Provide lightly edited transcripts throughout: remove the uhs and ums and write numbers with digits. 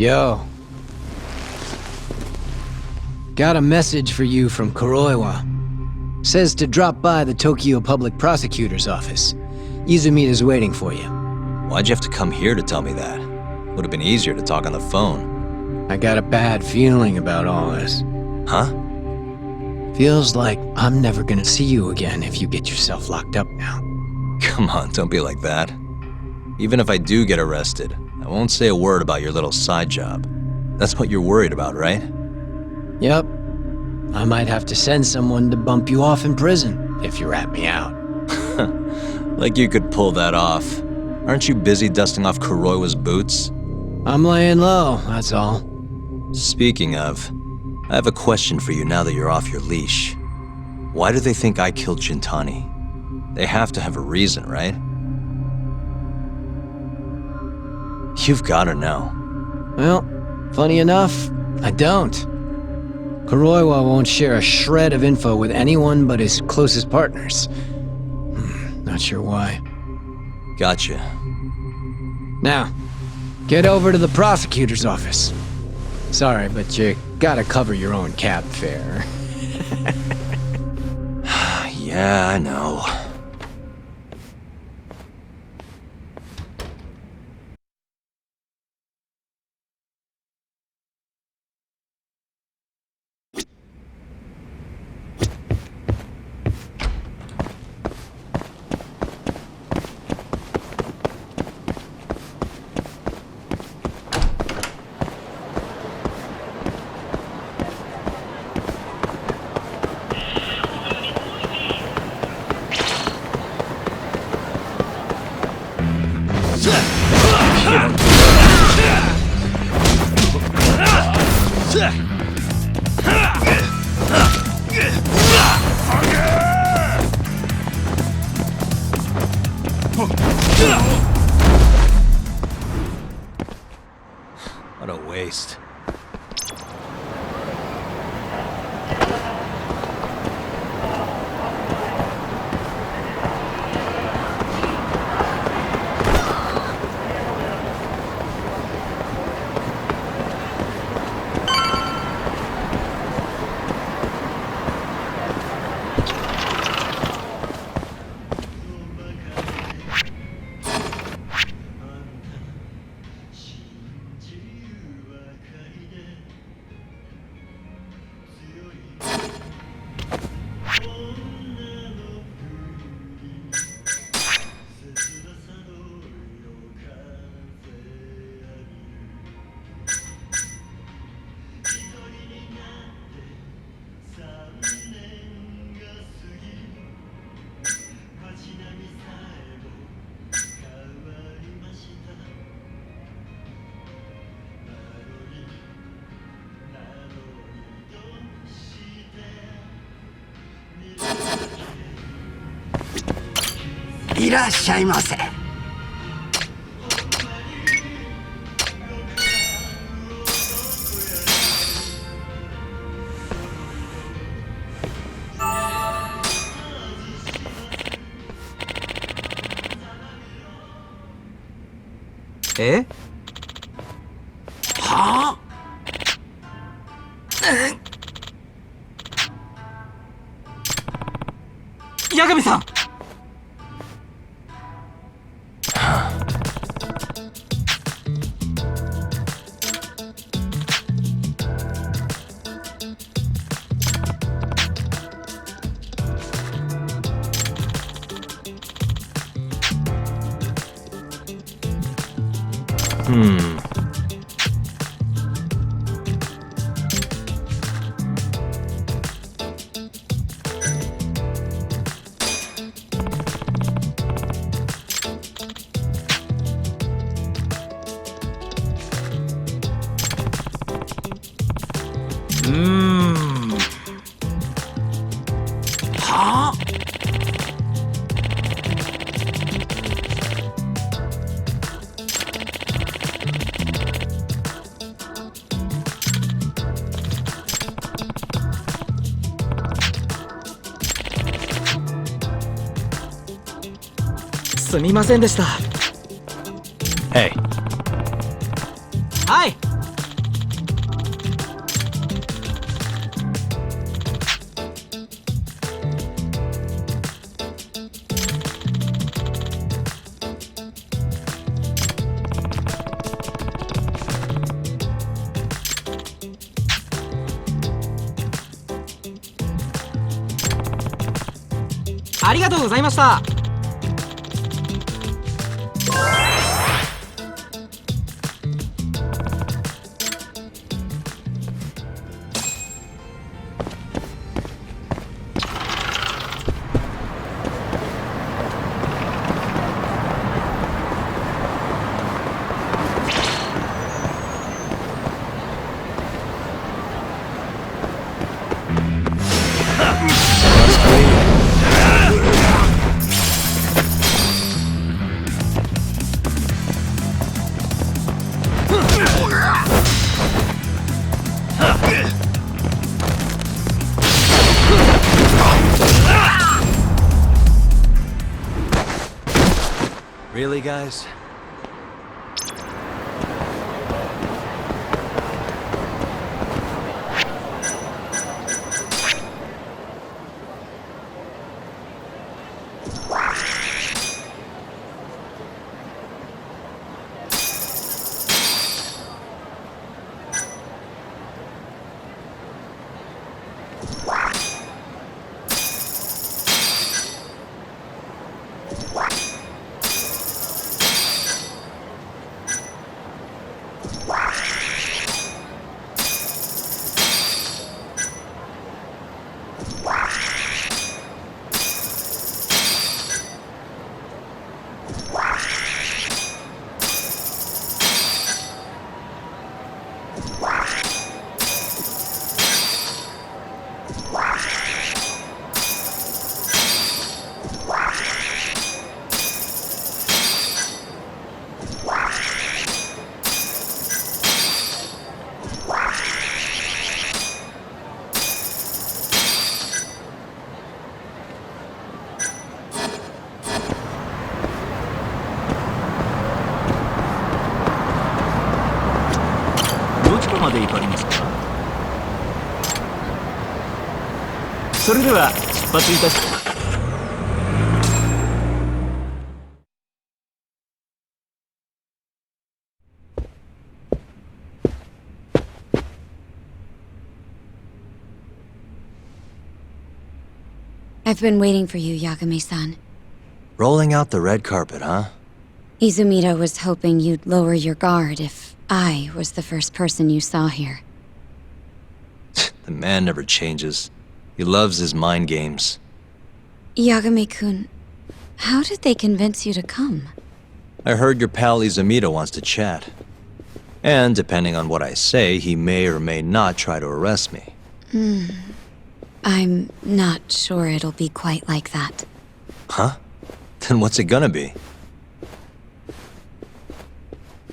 Yo. Got a message for you from Kuroiwa. Says to drop by the Tokyo Public Prosecutor's office. Izumina's waiting for you. Why'd you have to come here to tell me that? Would have been easier to talk on the phone. I got a bad feeling about all this. Huh? Feels like I'm never gonna see you again if you get yourself locked up now. Come on, don't be like that. Even if I do get arrested, I won't say a word about your little side job. That's what you're worried about, right? Yep. I might have to send someone to bump you off in prison if you rat me out. Like you could pull that off. Aren't you busy dusting off Kuroiwa's boots? I'm laying low, that's all. Speaking of, I have a question for you now that you're off your leash. Why do they think I killed Shintani? They have to have a reason, right? You've gotta know. Well, funny enough, I don't. Kuroiwa won't share a shred of info with anyone but his closest partners. Not sure why. Gotcha. Now, get over to the prosecutor's office. Sorry, but you gotta cover your own cab fare. Yeah, I know. What a waste.いらっしゃいませ。え？はあ？八神さん。はあ？すみませんでした。Hey, はい。ありがとうございました。Really, guys? I've been waiting for you, Yagami-san. Rolling out the red carpet, huh? Izumida was hoping you'd lower your guard if I was the first person you saw here. The man never changes. He loves his mind games. Yagami-kun, how did they convince you to come? I heard your pal Izumida wants to chat. And depending on what I say, he may or may not try to arrest me. I'm not sure it'll be quite like that. Huh? Then what's it gonna be?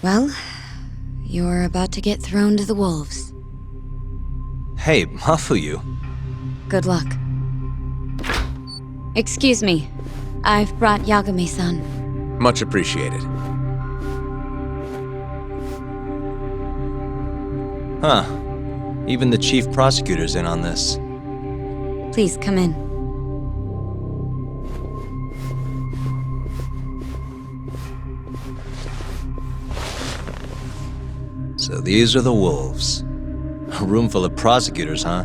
Well, you're about to get thrown to the wolves. Hey, Mafuyu. Good luck. Excuse me. I've brought Yagami-san. Much appreciated. Huh. Even the chief prosecutor's in on this. Please come in. So these are the wolves. A room full of prosecutors, huh?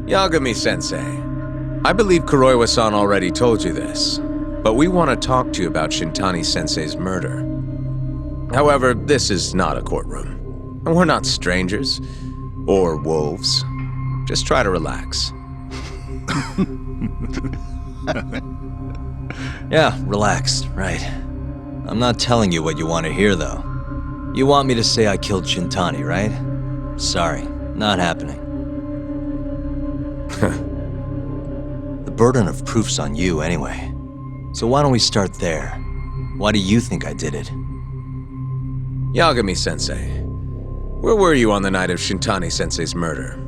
Yagami-sensei, I believe Kuroiwa-san already told you this, but we want to talk to you about Shintani-sensei's murder. However, this is not a courtroom, and we're not strangers, or wolves. Just try to relax. Yeah, relaxed, right. I'm not telling you what you want to hear, though. You want me to say I killed Shintani, right? Sorry, not happening. The burden of proof's on you anyway. So why don't we start there? Why do you think I did it? Yagami-sensei, where were you on the night of Shintani-sensei's murder?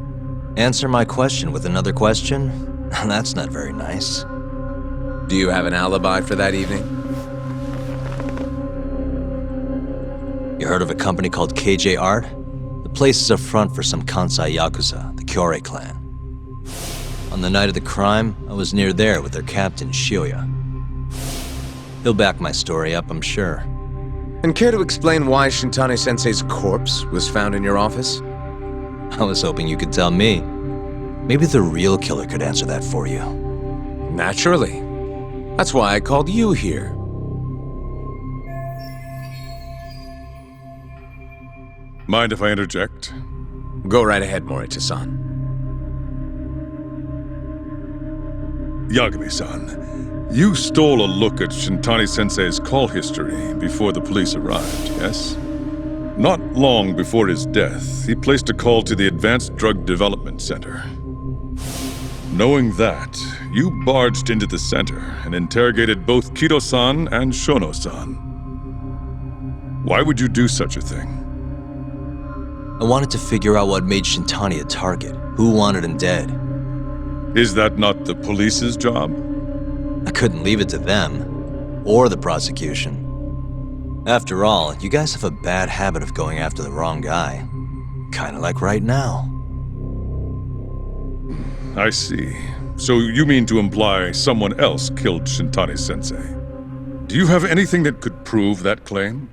Answer my question with another question? That's not very nice. Do you have an alibi for that evening? You heard of a company called KJ Art? The place is a front for some Kansai yakuza, the Kyorei clan. On the night of the crime, I was near there with their captain, Shioya. He'll back my story up, I'm sure. And care to explain why Shintani-sensei's corpse was found in your office? I was hoping you could tell me. Maybe the real killer could answer that for you. Naturally. That's why I called you here. Mind if I interject? Go right ahead, Morita-san. Yagami-san, you stole a look at Shintani-sensei's call history before the police arrived, yes? Not long before his death, he placed a call to the Advanced Drug Development Center. Knowing that, you barged into the center and interrogated both Kido-san and Shono-san. Why would you do such a thing? I wanted to figure out what made Shintani a target, who wanted him dead. Is that not the police's job? I couldn't leave it to them, or the prosecution. After all, you guys have a bad habit of going after the wrong guy. Kinda like right now. I see. So you mean to imply someone else killed Shintani-sensei? Do you have anything that could prove that claim?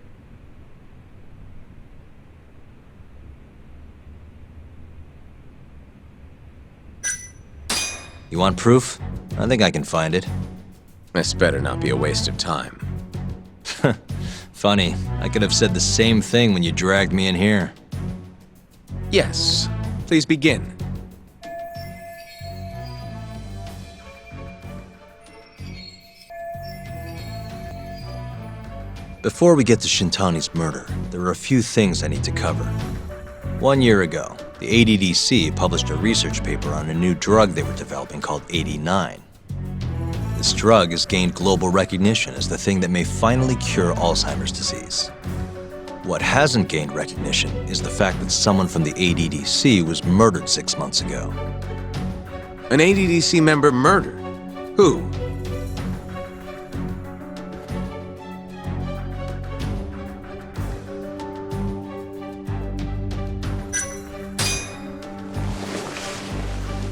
You want proof? I think I can find it. This better not be a waste of time. Funny, I could have said the same thing when you dragged me in here. Yes, please begin. Before we get to Shintani's murder, there are a few things I need to cover. 1 year ago, the ADDC published a research paper on a new drug they were developing called 89. This drug has gained global recognition as the thing that may finally cure Alzheimer's disease. What hasn't gained recognition is the fact that someone from the ADDC was murdered 6 months ago. An ADDC member murdered? Who?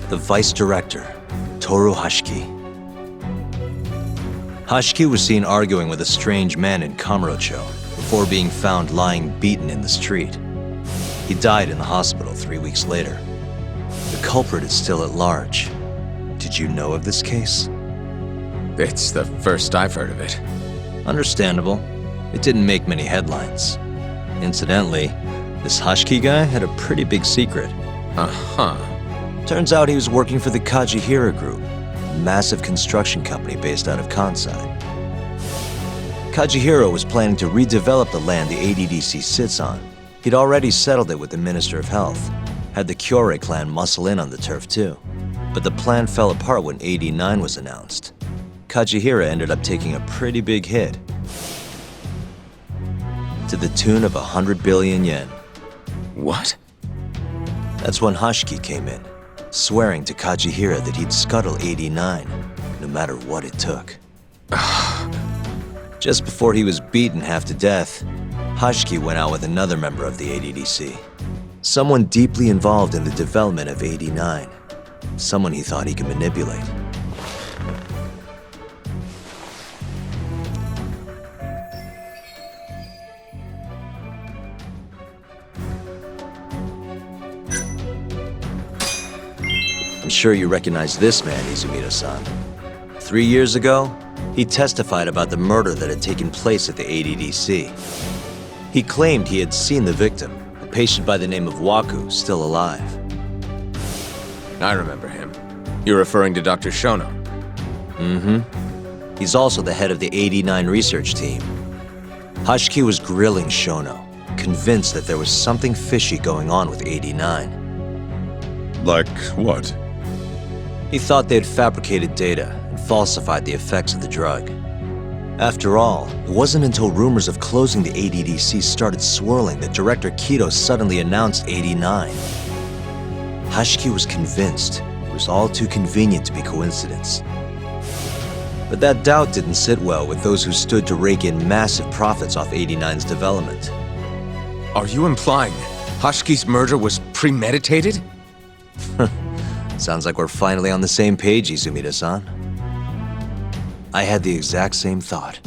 The vice director, Toru Hashiki. Hashiki was seen arguing with a strange man in Kamurocho before being found lying beaten in the street. He died in the hospital 3 weeks later. The culprit is still at large. Did you know of this case? It's the first I've heard of it. Understandable. It didn't make many headlines. Incidentally, this Hashiki guy had a pretty big secret. Uh-huh. Turns out he was working for the Kajihira Group, a massive construction company based out of Kansai. Kajihira was planning to redevelop the land the ADDC sits on. He'd already settled it with the Minister of Health, had the Kyorei clan muscle in on the turf too. But the plan fell apart when 89 was announced. Kajihira ended up taking a pretty big hit, to the tune of 100 billion yen. What? That's when Hashiki came in, swearing to Kajihira that he'd scuttle 89, no matter what it took. Just before he was beaten half to death, Hashiki went out with another member of the ADDC. Someone deeply involved in the development of 89. Someone he thought he could manipulate. I'm sure you recognize this man, Izumida-san. 3 years ago, he testified about the murder that had taken place at the ADDC. He claimed he had seen the victim, a patient by the name of Waku, still alive. I remember him. You're referring to Dr. Shono. Mm-hmm. He's also the head of the 89 research team. Hashiki was grilling Shono, convinced that there was something fishy going on with 89. Like what? He thought they had fabricated data and falsified the effects of the drug. After all, it wasn't until rumors of closing the ADDC started swirling that Director Kido suddenly announced 89. Hashiki was convinced it was all too convenient to be coincidence. But that doubt didn't sit well with those who stood to rake in massive profits off 89's development. Are you implying Hashiki's murder was premeditated? Sounds like we're finally on the same page, Izumida-san. I had the exact same thought.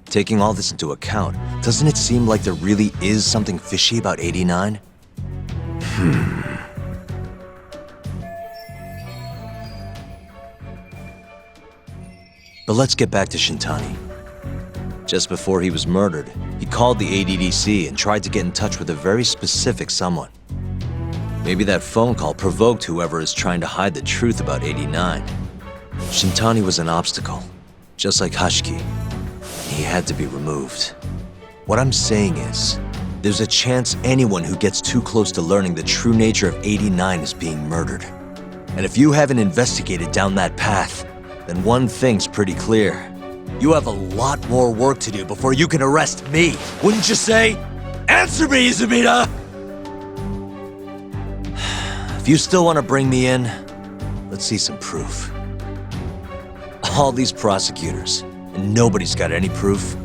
Taking all this into account, doesn't it seem like there really is something fishy about 89? But let's get back to Shintani. Just before he was murdered, he called the ADDC and tried to get in touch with a very specific someone. Maybe that phone call provoked whoever is trying to hide the truth about 89. Shintani was an obstacle, just like Hashiki. He had to be removed. What I'm saying is, there's a chance anyone who gets too close to learning the true nature of 89 is being murdered. And if you haven't investigated down that path, then one thing's pretty clear. You have a lot more work to do before you can arrest me, wouldn't you say? Answer me, Izumida! If you still want to bring me in, let's see some proof. All these prosecutors, and nobody's got any proof.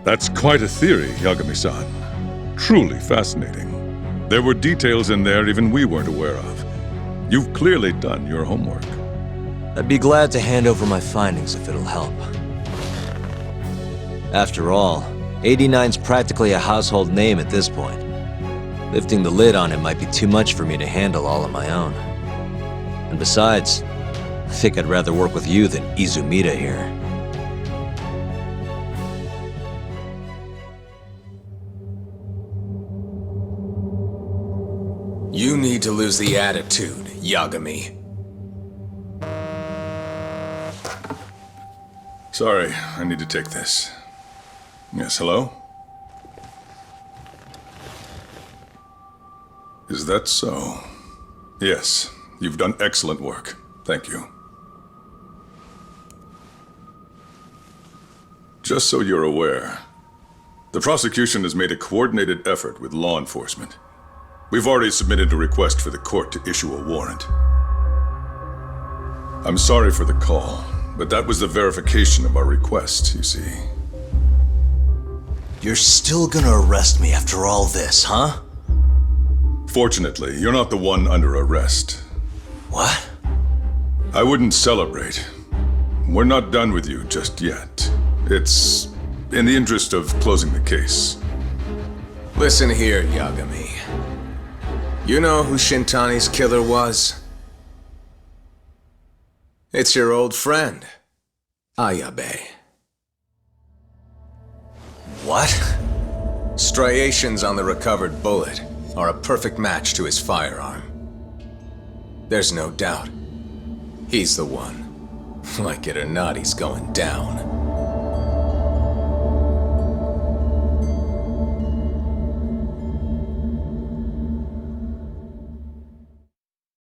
That's quite a theory, Yagami-san. Truly fascinating. There were details in there even we weren't aware of. You've clearly done your homework. I'd be glad to hand over my findings if it'll help. After all, 89's practically a household name at this point. Lifting the lid on him might be too much for me to handle all on my own. And besides, I think I'd rather work with you than Izumida here. You need to lose the attitude, Yagami. Sorry, I need to take this. Yes, hello? Is that so? Yes, you've done excellent work. Thank you. Just so you're aware, the prosecution has made a coordinated effort with law enforcement. We've already submitted a request for the court to issue a warrant. I'm sorry for the call, but that was the verification of our request, you see. You're still gonna arrest me after all this, huh? Fortunately, you're not the one under arrest. What? I wouldn't celebrate. We're not done with you just yet. It's in the interest of closing the case. Listen here, Yagami. You know who Shintani's killer was? It's your old friend, Ayabe. What? Striations on the recovered bullet are a perfect match to his firearm. There's no doubt. He's the one. Like it or not, he's going down.